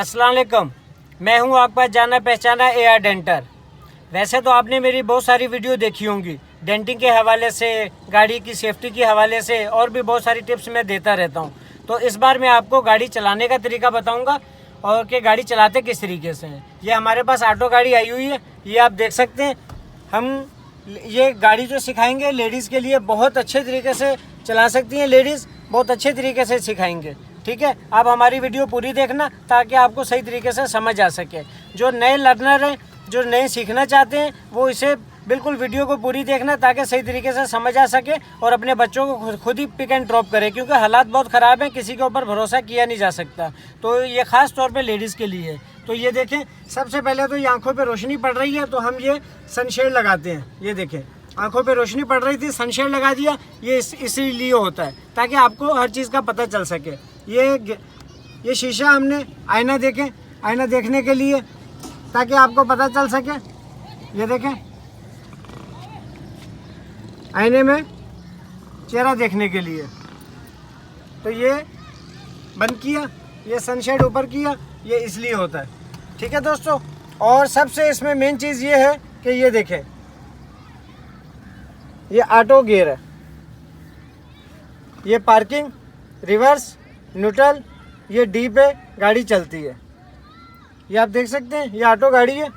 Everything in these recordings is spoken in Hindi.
अस्सलाम वालेकुम। मैं हूं आपका जाना पहचाना AR डेंटर। वैसे तो आपने मेरी बहुत सारी वीडियो देखी होंगी डेंटिंग के हवाले से, गाड़ी की सेफ्टी के हवाले से, और भी बहुत सारी टिप्स मैं देता रहता हूं। तो इस बार मैं आपको गाड़ी चलाने का तरीका बताऊंगा और कि गाड़ी चलाते किस तरीके से हैं। ये हमारे पास ऑटो गाड़ी आई हुई है, ये आप देख सकते हैं। हम ये गाड़ी जो सिखाएंगे लेडीज़ के लिए बहुत अच्छे तरीके से चला सकती हैं लेडीज़, बहुत अच्छे तरीके से सिखाएंगे। ठीक है, आप हमारी वीडियो पूरी देखना ताकि आपको सही तरीके से समझ आ सके। जो नए लर्नर हैं, जो नए सीखना चाहते हैं, वो इसे बिल्कुल वीडियो को पूरी देखना ताकि सही तरीके से समझ आ सके और अपने बच्चों को खुद ही पिक एंड ड्रॉप करें, क्योंकि हालात बहुत ख़राब हैं, किसी के ऊपर भरोसा किया नहीं जा सकता। तो ये ख़ास तौर पे लेडीज़ के लिए है। तो ये देखें, सबसे पहले तो ये आंखों पे रोशनी पड़ रही है तो हम ये सनशेड लगाते हैं। ये देखें, आंखों पे रोशनी पड़ रही थी, सनशेड लगा दिया। ये इसीलिए होता है ताकि आपको हर चीज़ का पता चल सके। ये शीशा हमने आईना देखें, आईना देखने के लिए ताकि आपको पता चल सके। ये देखें, आईने में चेहरा देखने के लिए। तो ये बंद किया, ये सनशेड ऊपर किया, ये इसलिए होता है। ठीक है दोस्तों, और सबसे इसमें मेन चीज़ ये है कि ये देखें, ये ऑटो गियर है, ये पार्किंग, रिवर्स, न्यूट्रल, ये डी पे गाड़ी चलती है। ये आप देख सकते हैं, ये ऑटो गाड़ी है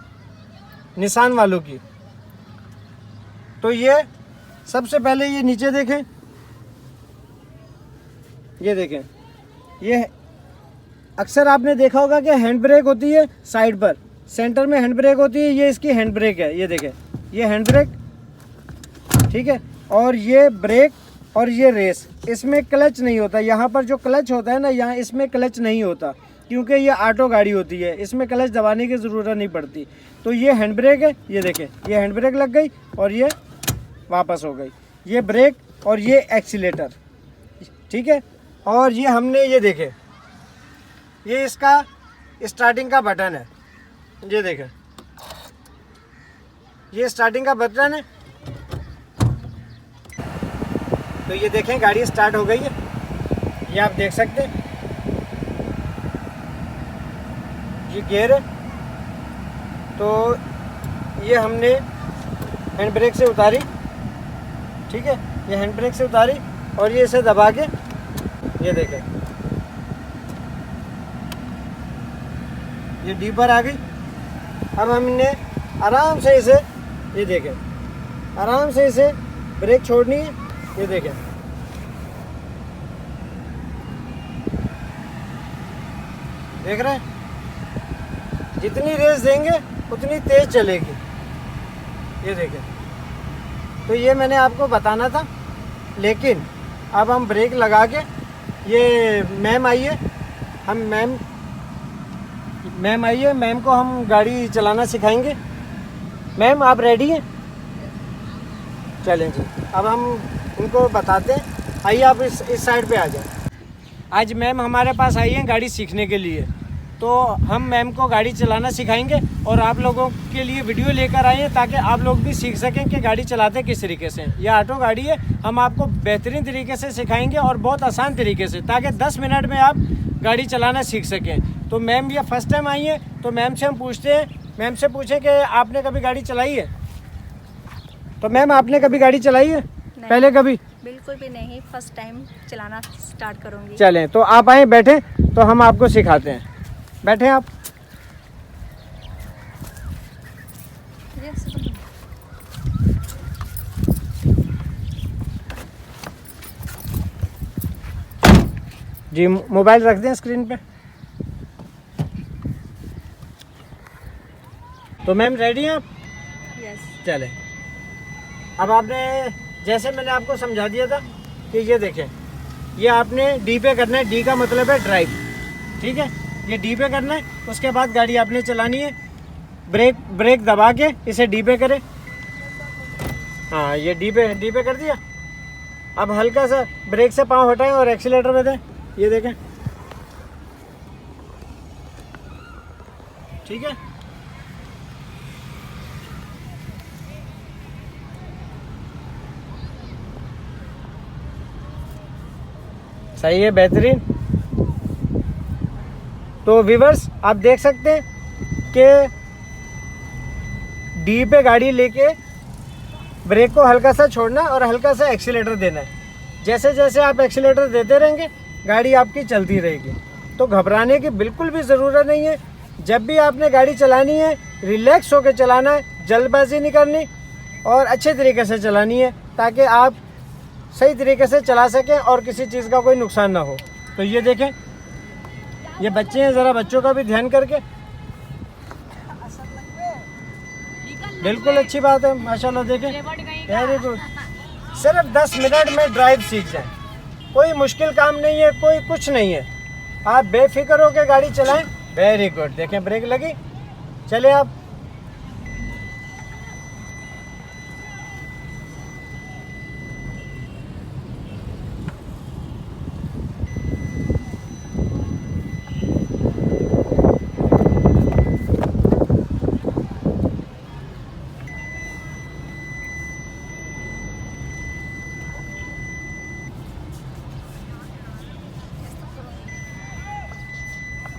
निसान वालों की। तो ये सबसे पहले ये नीचे देखें, ये देखें, ये अक्सर आपने देखा होगा कि हैंड ब्रेक होती है साइड पर, सेंटर में हैंड ब्रेक होती है, ये इसकी हैंड ब्रेक है। ये देखें, ये हैंड ब्रेक, ठीक है, और ये ब्रेक और ये रेस। इसमें क्लच नहीं होता, यहाँ पर जो क्लच होता है ना, यहाँ इसमें क्लच नहीं होता क्योंकि ये ऑटो गाड़ी होती है, इसमें क्लच दबाने की ज़रूरत नहीं पड़ती। तो ये हैंड ब्रेक है, ये देखें, ये हैंड ब्रेक लग गई और ये वापस हो गई। ये ब्रेक और ये एक्सीलेटर, ठीक है। और ये हमने, ये देखें, ये इसका स्टार्टिंग का बटन है। ये देखें, ये स्टार्टिंग का बटन है। तो ये देखें, गाड़ी स्टार्ट हो गई है, ये आप देख सकते हैं। ये गियर है, तो ये हमने हैंड ब्रेक से उतारी, ठीक है, ये हैंड ब्रेक से उतारी और ये इसे दबा के, ये देखें, ये डी पर आ गई। अब हमने आराम से इसे, ये देखें, आराम से इसे ब्रेक छोड़नी है। ये देखें, देख रहे हैं, जितनी रेस देंगे उतनी तेज चलेगी। ये देखें, तो ये मैंने आपको बताना था। लेकिन अब हम ब्रेक लगा के, ये मैम आइए, हम मैम आइए, मैम को हम गाड़ी चलाना सिखाएंगे। मैम आप रेडी हैं? चलें जी, अब हम उनको बताते हैं। आइए आप इस साइड पे आ जाए। आज मैम हमारे पास आई हैं गाड़ी सीखने के लिए, तो हम मैम को गाड़ी चलाना सिखाएंगे और आप लोगों के लिए वीडियो लेकर आए हैं ताकि आप लोग भी सीख सकें कि गाड़ी चलाते किस तरीके से। यह ऑटो गाड़ी है, हम आपको बेहतरीन तरीके से सिखाएंगे और बहुत आसान तरीके से, ताकि 10 मिनट में आप गाड़ी चलाना सीख सकें। तो मैम ये फर्स्ट टाइम आई हैं, तो मैम से हम पूछते हैं, मैम से पूछें कि आपने कभी गाड़ी चलाई है? तो मैम आपने कभी गाड़ी चलाई है पहले कभी? बिल्कुल भी नहीं, फर्स्ट टाइम चलाना स्टार्ट करूंगी। चलें, तो आप आए, बैठे, तो हम आपको सिखाते हैं। बैठे आप। जी, मोबाइल रख दें स्क्रीन पे। तो मैम रेडी हैं आप? यस। चलें, अब आपने, जैसे मैंने आपको समझा दिया था कि ये देखें, ये आपने डी पे करना है। डी का मतलब है ड्राइव, ठीक है, ये डी पे करना है। उसके बाद गाड़ी आपने चलानी है, ब्रेक दबा के इसे डी पे करें। हाँ, ये डी पे कर दिया। अब हल्का सा ब्रेक से पाँव हटाएं और एक्सीलेटर में दें। ये देखें, ठीक है। सही है, बेहतरीन। तो व्यूअर्स आप देख सकते हैं कि डी पे गाड़ी लेके ब्रेक को हल्का सा छोड़ना और हल्का सा एक्सीलेटर देना है। जैसे जैसे आप एक्सीलेटर देते रहेंगे गाड़ी आपकी चलती रहेगी। तो घबराने की बिल्कुल भी ज़रूरत नहीं है। जब भी आपने गाड़ी चलानी है रिलैक्स होकर चलाना है, जल्दबाजी नहीं करनी और अच्छे तरीके से चलानी है ताकि आप सही तरीके से चला सकें और किसी चीज़ का कोई नुकसान ना हो। तो ये देखें, ये बच्चे हैं, ज़रा बच्चों का भी ध्यान करके। बिल्कुल अच्छी बात है, माशाल्लाह। देखें, वेरी गुड। सिर्फ 10 मिनट में ड्राइव सीख जाएं। कोई मुश्किल काम नहीं है, कोई कुछ नहीं है। आप बेफिक्र होकर गाड़ी चलाएं। Very good. देखें, ब्रेक लगी, चले आप।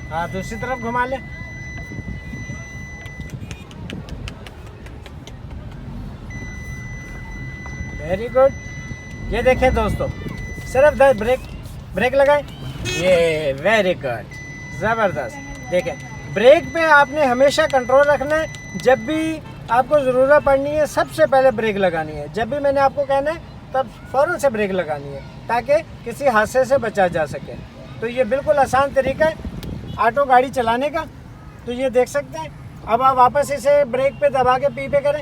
हाँ, दूसरी तरफ घुमा ले। Very good. ये देखें दोस्तों, सिर्फ 10 ब्रेक लगाए। ये वेरी गुड, ज़बरदस्त। देखें, ब्रेक पे आपने हमेशा कंट्रोल रखना है। जब भी आपको ज़रूरत पड़नी है सबसे पहले ब्रेक लगानी है। जब भी मैंने आपको कहना है तब फ़ौरन से ब्रेक लगानी है ताकि किसी हादसे से बचा जा सके। तो ये बिल्कुल आसान तरीका है ऑटो गाड़ी चलाने का। तो ये देख सकते हैं। अब आप वापस इसे ब्रेक पे दबा के पी पे करें,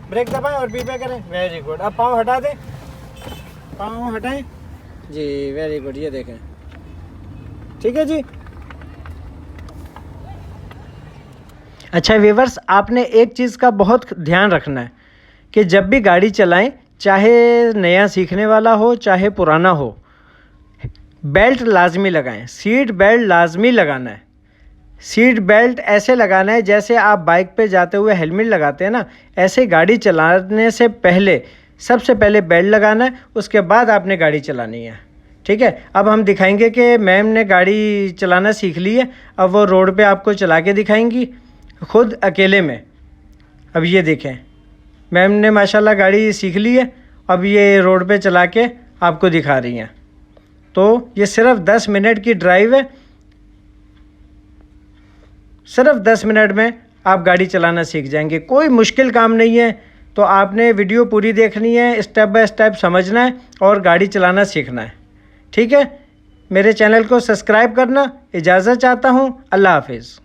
ब्रेक दबाएं और पी पे करें। Very good. अब पाँव हटा दें, पाँव हटाएं जी। Very good. ये देखें, ठीक है जी। अच्छा व्यूअर्स, आपने एक चीज़ का बहुत ध्यान रखना है कि जब भी गाड़ी चलाएं, चाहे नया सीखने वाला हो चाहे पुराना हो, बेल्ट लाजमी लगाएं। सीट बेल्ट लाजमी लगाना है। सीट बेल्ट ऐसे लगाना है जैसे आप बाइक पे जाते हुए हेलमेट लगाते हैं ना, ऐसे गाड़ी चलाने से पहले सबसे पहले बेल्ट लगाना है, उसके बाद आपने गाड़ी चलानी है। ठीक है। अब हम दिखाएंगे कि मैम ने गाड़ी चलाना सीख ली है। अब वो रोड पे आपको चला के दिखाएंगी खुद अकेले में। अब ये देखें, मैम ने माशाल्लाह गाड़ी सीख ली है। अब ये रोड पे चला के आपको दिखा रही हैं। तो ये सिर्फ 10 मिनट की ड्राइव है। सिर्फ 10 मिनट में आप गाड़ी चलाना सीख जाएंगे। कोई मुश्किल काम नहीं है। तो आपने वीडियो पूरी देखनी है, स्टेप बाय स्टेप समझना है और गाड़ी चलाना सीखना है। ठीक है। मेरे चैनल को सब्सक्राइब करना। इजाज़त चाहता हूँ। अल्लाह हाफिज़।